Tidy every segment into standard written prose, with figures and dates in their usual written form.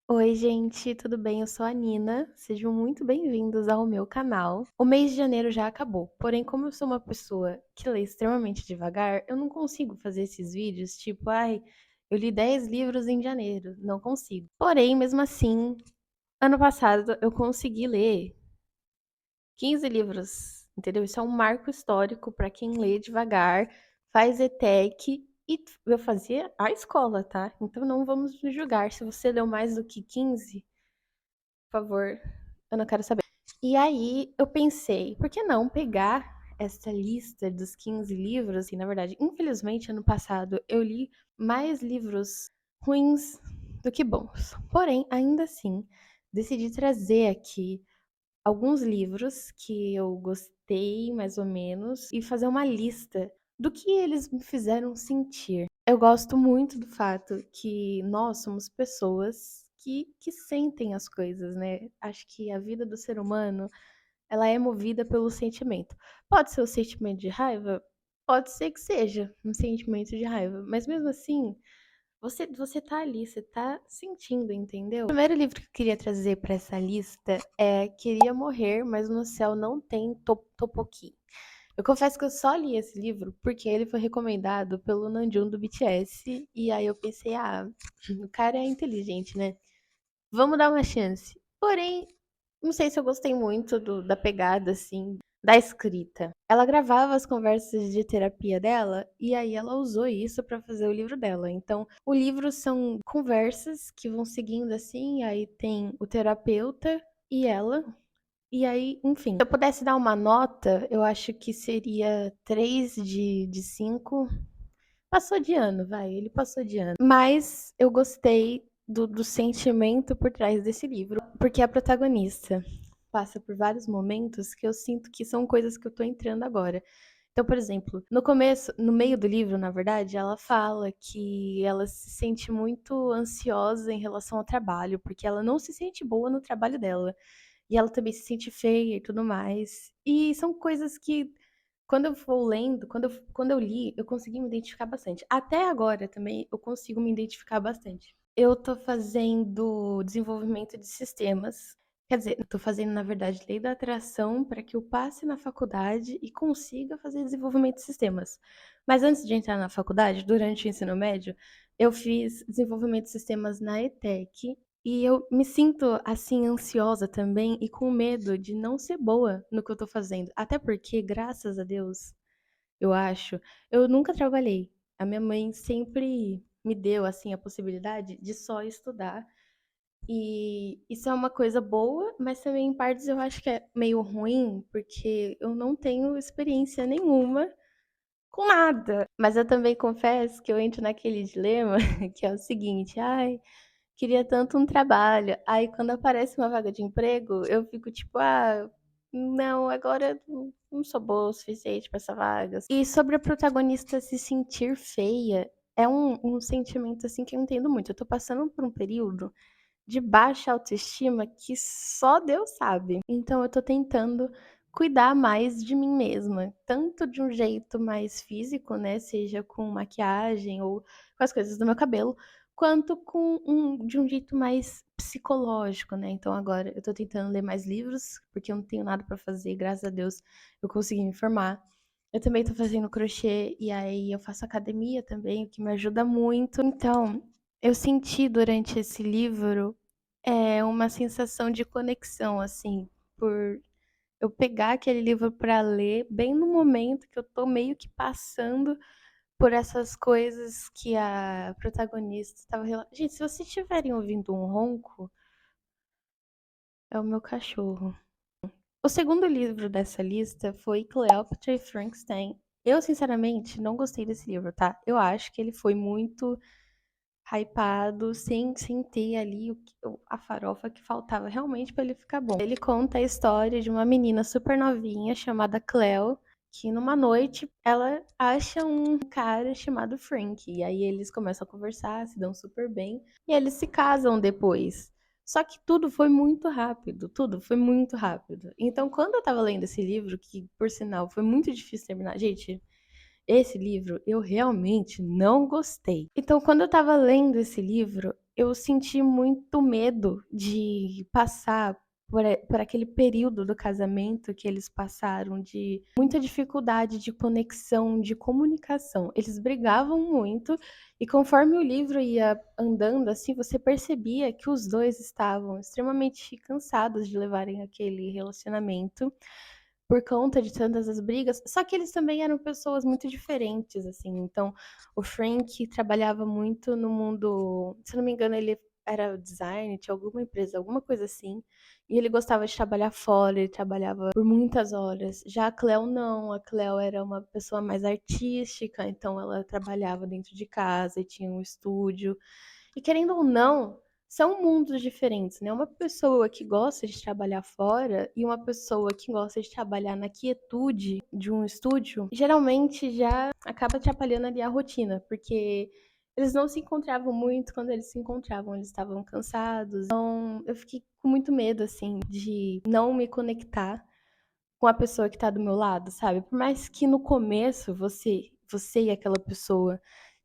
Oi, gente, tudo bem? Eu sou a Nina. Sejam muito bem-vindos ao meu canal. O mês de janeiro já acabou, porém, como eu sou uma pessoa que lê extremamente devagar, eu não consigo fazer esses vídeos tipo, ai, eu li 10 livros em janeiro. Não consigo. Porém, mesmo assim, ano passado eu consegui ler 15 livros, entendeu? Isso é um marco histórico para quem lê devagar, faz ETEC e eu fazia a escola, tá? Então não vamos me julgar. Se você leu mais do que 15, por favor, eu não quero saber. E aí eu pensei, por que não pegar essa lista dos 15 livros? E na verdade, infelizmente, ano passado eu li mais livros ruins do que bons. Porém, ainda assim, decidi trazer aqui alguns livros que eu gostei, mais ou menos, e fazer uma lista do que eles me fizeram sentir. Eu gosto muito do fato que nós somos pessoas que sentem as coisas, né? Acho que a vida do ser humano, ela é movida pelo sentimento. Pode ser o sentimento de raiva? Pode ser que seja um sentimento de raiva, mas mesmo assim, você tá ali, você tá sentindo, entendeu? O primeiro livro que eu queria trazer pra essa lista é Queria Morrer, mas no céu não tem Topoki. Eu confesso que eu só li esse livro porque ele foi recomendado pelo Namjoon do BTS e aí eu pensei, ah, o cara é inteligente, né? Vamos dar uma chance. Porém, não sei se eu gostei muito da pegada, assim, da escrita. Ela gravava as conversas de terapia dela e aí ela usou isso pra fazer o livro dela. Então, o livro são conversas que vão seguindo assim, aí tem o terapeuta e ela. E aí, enfim, se eu pudesse dar uma nota, eu acho que seria 3 de 5. Passou de ano, vai, ele passou de ano. Mas eu gostei do sentimento por trás desse livro, porque a protagonista passa por vários momentos que eu sinto que são coisas que eu tô entrando agora. Então, por exemplo, no começo, no meio do livro, na verdade, ela fala que ela se sente muito ansiosa em relação ao trabalho, porque ela não se sente boa no trabalho dela. E ela também se sente feia e tudo mais. E são coisas que, quando eu vou lendo, quando eu li, eu consegui me identificar bastante. Até agora também eu consigo me identificar bastante. Eu tô fazendo desenvolvimento de sistemas. Quer dizer, eu tô fazendo, na verdade, lei da atração para que eu passe na faculdade e consiga fazer desenvolvimento de sistemas. Mas antes de entrar na faculdade, durante o ensino médio, eu fiz desenvolvimento de sistemas na ETEC e eu me sinto, assim, ansiosa também e com medo de não ser boa no que eu tô fazendo. Até porque, graças a Deus, eu acho, eu nunca trabalhei. A minha mãe sempre me deu, assim, a possibilidade de só estudar. E isso é uma coisa boa, mas também em partes eu acho que é meio ruim, porque eu não tenho experiência nenhuma com nada. Mas eu também confesso que eu entro naquele dilema que é o seguinte, ai, queria tanto um trabalho. Aí quando aparece uma vaga de emprego, eu fico tipo, ah, não, agora eu não sou boa o suficiente para essa vaga. E sobre a protagonista se sentir feia, é um sentimento assim que eu entendo muito. Eu tô passando por um período de baixa autoestima que só Deus sabe. Então eu tô tentando cuidar mais de mim mesma, tanto de um jeito mais físico, né, seja com maquiagem ou com as coisas do meu cabelo, quanto de um jeito mais psicológico, né. Então agora eu tô tentando ler mais livros, porque eu não tenho nada pra fazer, graças a Deus eu consegui me formar. Eu também tô fazendo crochê e aí eu faço academia também, o que me ajuda muito. Então, eu senti durante esse livro, uma sensação de conexão, assim, por eu pegar aquele livro para ler bem no momento que eu tô meio que passando por essas coisas que a protagonista estava gente, se vocês estiverem ouvindo um ronco, é o meu cachorro. O segundo livro dessa lista foi Cleópatra e Frankenstein. Eu, sinceramente, não gostei desse livro, tá? Eu acho que ele foi muito hypado, sem ter ali a farofa que faltava realmente pra ele ficar bom. Ele conta a história de uma menina super novinha chamada Cleo, que numa noite ela acha um cara chamado Frank. E aí eles começam a conversar, se dão super bem, e eles se casam depois. Só que tudo foi muito rápido, tudo foi muito rápido. Então, quando eu tava lendo esse livro, que por sinal foi muito difícil terminar, gente, esse livro eu realmente não gostei. Então, quando eu estava lendo esse livro, eu senti muito medo de passar por aquele período do casamento que eles passaram, de muita dificuldade de conexão, de comunicação. Eles brigavam muito, e conforme o livro ia andando, assim, você percebia que os dois estavam extremamente cansados de levarem aquele relacionamento por conta de tantas as brigas, só que eles também eram pessoas muito diferentes, assim. Então, o Frank trabalhava muito no mundo, se não me engano, ele era designer, tinha alguma empresa, alguma coisa assim, e ele gostava de trabalhar fora, ele trabalhava por muitas horas. Já a Cleo não, a Cleo era uma pessoa mais artística, então ela trabalhava dentro de casa e tinha um estúdio. E querendo ou não, são mundos diferentes, né? Uma pessoa que gosta de trabalhar fora e uma pessoa que gosta de trabalhar na quietude de um estúdio, geralmente já acaba atrapalhando ali a rotina, porque eles não se encontravam muito. Quando eles se encontravam, eles estavam cansados. Então, eu fiquei com muito medo, assim, de não me conectar com a pessoa que tá do meu lado, sabe? Por mais que no começo você e aquela pessoa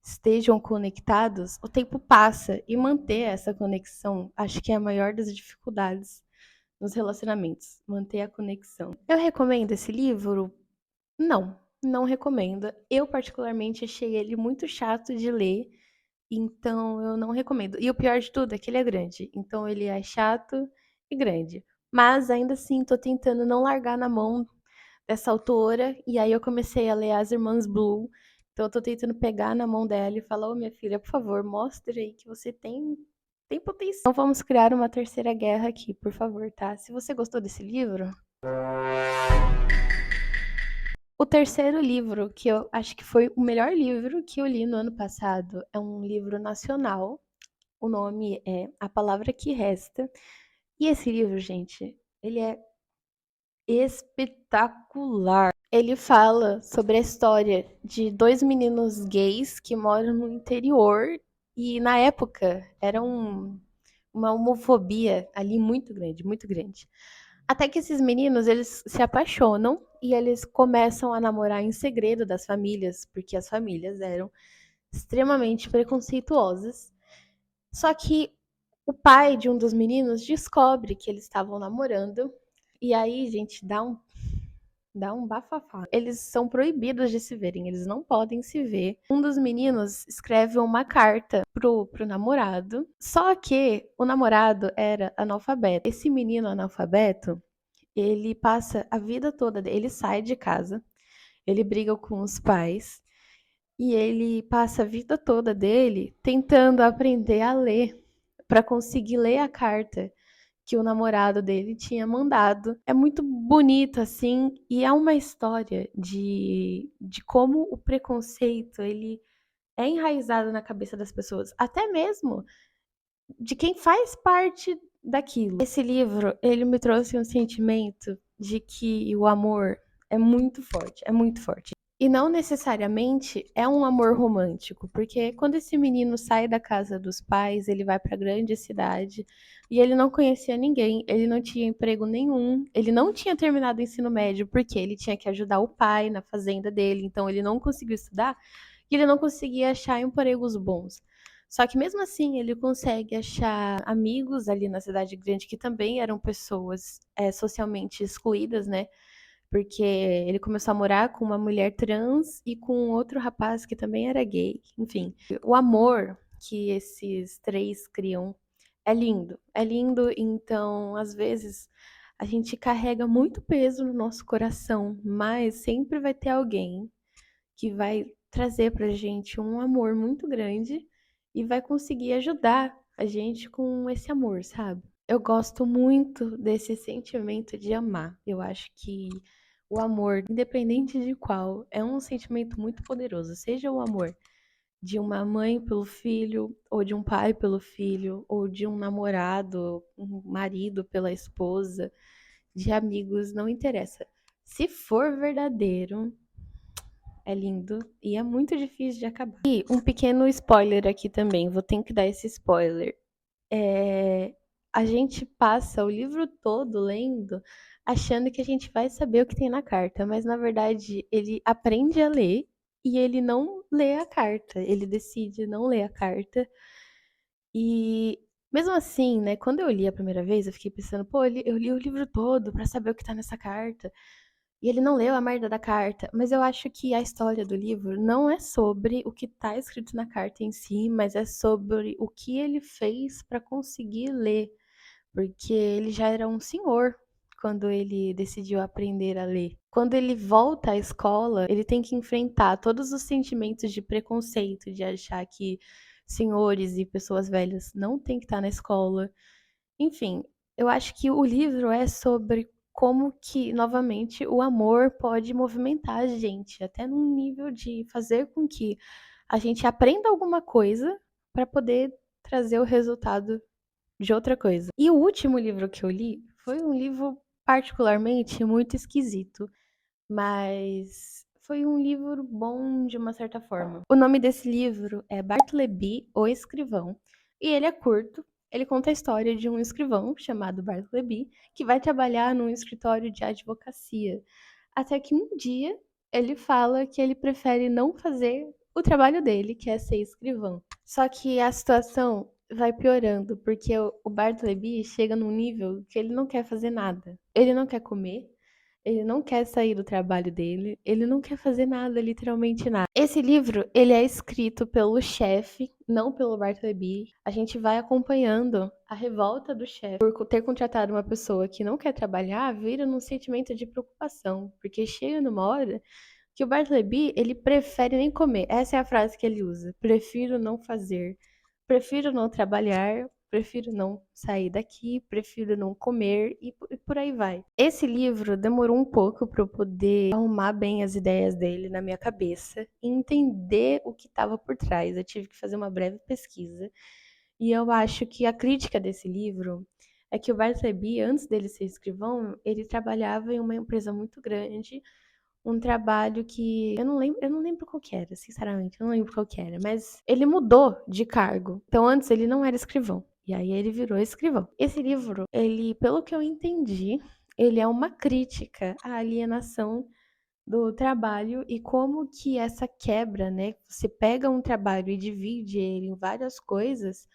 estejam conectados, o tempo passa e manter essa conexão, acho que é a maior das dificuldades nos relacionamentos, manter a conexão. Eu recomendo esse livro? Não, não recomendo. Eu particularmente achei ele muito chato de ler, então eu não recomendo. E o pior de tudo é que ele é grande, então ele é chato e grande. Mas ainda assim, tô tentando não largar na mão dessa autora, e aí eu comecei a ler As Irmãs Blue. Então eu tô tentando pegar na mão dela e falar: ô minha filha, por favor, mostre aí que você tem potencial. Então vamos criar uma terceira guerra aqui, por favor, tá? Se você gostou desse livro, o terceiro livro, que eu acho que foi o melhor livro que eu li no ano passado, é um livro nacional. O nome é A Palavra que Resta. E esse livro, gente, ele é espetacular. Ele fala sobre a história de dois meninos gays que moram no interior, e na época era uma homofobia ali muito grande, muito grande. Até que esses meninos, eles se apaixonam e eles começam a namorar em segredo das famílias, porque as famílias eram extremamente preconceituosas. Só que o pai de um dos meninos descobre que eles estavam namorando, e aí, gente, dá um bafafá. Eles são proibidos de se verem, eles não podem se ver. Um dos meninos escreve uma carta pro namorado, só que o namorado era analfabeto. Esse menino analfabeto, ele passa a vida toda, ele sai de casa, ele briga com os pais, e ele passa a vida toda dele tentando aprender a ler, para conseguir ler a carta que o namorado dele tinha mandado. É muito bonito, assim, e é uma história de como o preconceito, ele é enraizado na cabeça das pessoas, até mesmo de quem faz parte daquilo. Esse livro, ele me trouxe um sentimento de que o amor é muito forte, é muito forte. E não necessariamente é um amor romântico, porque quando esse menino sai da casa dos pais, ele vai para a grande cidade e ele não conhecia ninguém, ele não tinha emprego nenhum, ele não tinha terminado o ensino médio porque ele tinha que ajudar o pai na fazenda dele, então ele não conseguiu estudar e ele não conseguia achar empregos bons. Só que mesmo assim ele consegue achar amigos ali na cidade grande que também eram pessoas socialmente excluídas, né? Porque ele começou a morar com uma mulher trans e com outro rapaz que também era gay. Enfim, o amor que esses três criam é lindo. É lindo, então, às vezes, a gente carrega muito peso no nosso coração, mas sempre vai ter alguém que vai trazer pra gente um amor muito grande e vai conseguir ajudar a gente com esse amor, sabe? Eu gosto muito desse sentimento de amar. Eu acho que o amor, independente de qual, é um sentimento muito poderoso. Seja o amor de uma mãe pelo filho, ou de um pai pelo filho, ou de um namorado, um marido pela esposa, de amigos, não interessa. Se for verdadeiro, é lindo e é muito difícil de acabar. E um pequeno spoiler aqui também, vou ter que dar esse spoiler. A gente passa o livro todo lendo, achando que a gente vai saber o que tem na carta, mas na verdade ele aprende a ler e ele não lê a carta, ele decide não ler a carta. E mesmo assim, né, quando eu li a primeira vez, eu fiquei pensando, pô, eu li o livro todo pra saber o que tá nessa carta. E ele não leu a merda da carta. Mas eu acho que a história do livro não é sobre o que tá escrito na carta em si, mas é sobre o que ele fez pra conseguir ler. Porque ele já era um senhor quando ele decidiu aprender a ler. Quando ele volta à escola, ele tem que enfrentar todos os sentimentos de preconceito, de achar que senhores e pessoas velhas não têm que estar na escola. Enfim, eu acho que o livro é sobre como que, novamente, o amor pode movimentar a gente, até num nível de fazer com que a gente aprenda alguma coisa para poder trazer o resultado de outra coisa. E o último livro que eu li foi um livro particularmente muito esquisito, mas foi um livro bom de uma certa forma. O nome desse livro é Bartleby, o Escrivão, e ele é curto. Ele conta a história de um escrivão chamado Bartleby, que vai trabalhar num escritório de advocacia. Até que um dia ele fala que ele prefere não fazer o trabalho dele, que é ser escrivão. Só que a situação vai piorando, porque o Bartleby chega num nível que ele não quer fazer nada. Ele não quer comer, ele não quer sair do trabalho dele, ele não quer fazer nada, literalmente nada. Esse livro, ele é escrito pelo chefe, não pelo Bartleby. A gente vai acompanhando a revolta do chefe por ter contratado uma pessoa que não quer trabalhar, vira num sentimento de preocupação, porque chega numa hora que o Bartleby, ele prefere nem comer. Essa é a frase que ele usa. Prefiro não fazer. Prefiro não trabalhar, prefiro não sair daqui, prefiro não comer e por aí vai. Esse livro demorou um pouco para eu poder arrumar bem as ideias dele na minha cabeça e entender o que estava por trás. Eu tive que fazer uma breve pesquisa e eu acho que a crítica desse livro é que o Bartleby, antes dele ser escrivão, ele trabalhava em uma empresa muito grande, um trabalho que eu não lembro qual que era, sinceramente, eu não lembro qual que era, mas ele mudou de cargo. Então antes ele não era escrivão, e aí ele virou escrivão. Esse livro, ele, pelo que eu entendi, ele é uma crítica à alienação do trabalho e como que essa quebra, né, você pega um trabalho e divide ele em várias coisas,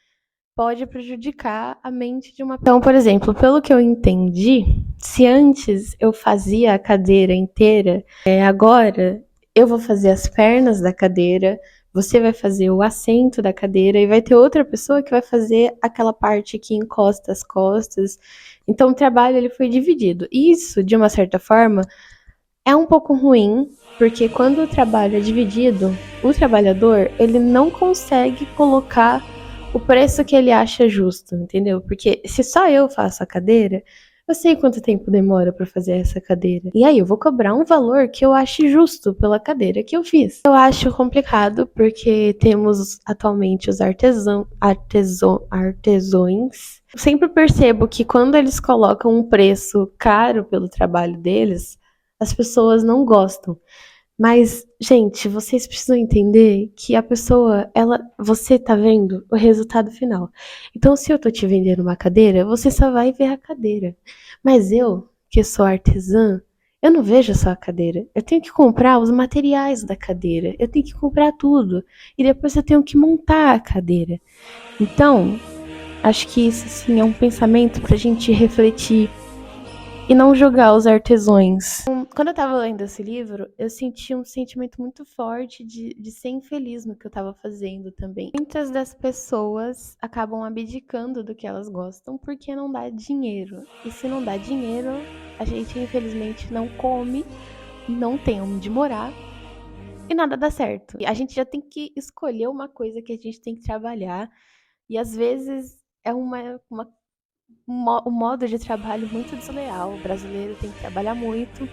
pode prejudicar a mente de uma pessoa. Então, por exemplo, pelo que eu entendi, se antes eu fazia a cadeira inteira, agora eu vou fazer as pernas da cadeira, você vai fazer o assento da cadeira e vai ter outra pessoa que vai fazer aquela parte que encosta as costas. Então, o trabalho ele foi dividido. Isso, de uma certa forma, é um pouco ruim, porque quando o trabalho é dividido, o trabalhador, ele não consegue colocar o preço que ele acha justo, entendeu? Porque se só eu faço a cadeira, eu sei quanto tempo demora para fazer essa cadeira. E aí eu vou cobrar um valor que eu ache justo pela cadeira que eu fiz. Eu acho complicado porque temos atualmente os artesões. Eu sempre percebo que quando eles colocam um preço caro pelo trabalho deles, as pessoas não gostam. Mas, gente, vocês precisam entender que a pessoa, você tá vendo o resultado final. Então, se eu tô te vendendo uma cadeira, você só vai ver a cadeira. Mas eu, que sou artesã, eu não vejo só a cadeira. Eu tenho que comprar os materiais da cadeira. Eu tenho que comprar tudo. E depois eu tenho que montar a cadeira. Então, acho que isso, sim, é um pensamento pra gente refletir e não julgar os artesãos. Quando eu tava lendo esse livro, eu senti um sentimento muito forte de ser infeliz no que eu tava fazendo também. Muitas das pessoas acabam abdicando do que elas gostam porque não dá dinheiro. E se não dá dinheiro, a gente infelizmente não come, não tem onde morar e nada dá certo. E a gente já tem que escolher uma coisa que a gente tem que trabalhar e às vezes é um modo de trabalho muito desleal. O brasileiro tem que trabalhar muito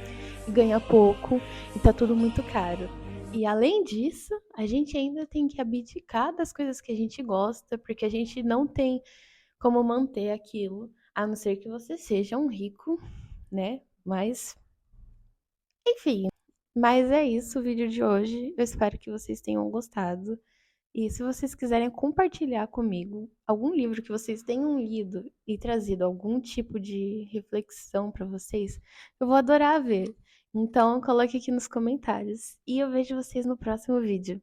e ganha pouco e tá tudo muito caro. E além disso, a gente ainda tem que abdicar das coisas que a gente gosta, porque a gente não tem como manter aquilo, a não ser que você seja um rico, né? Mas, enfim. Mas é isso o vídeo de hoje. Eu espero que vocês tenham gostado. E se vocês quiserem compartilhar comigo algum livro que vocês tenham lido e trazido algum tipo de reflexão para vocês, eu vou adorar ver. Então, coloque aqui nos comentários. E eu vejo vocês no próximo vídeo.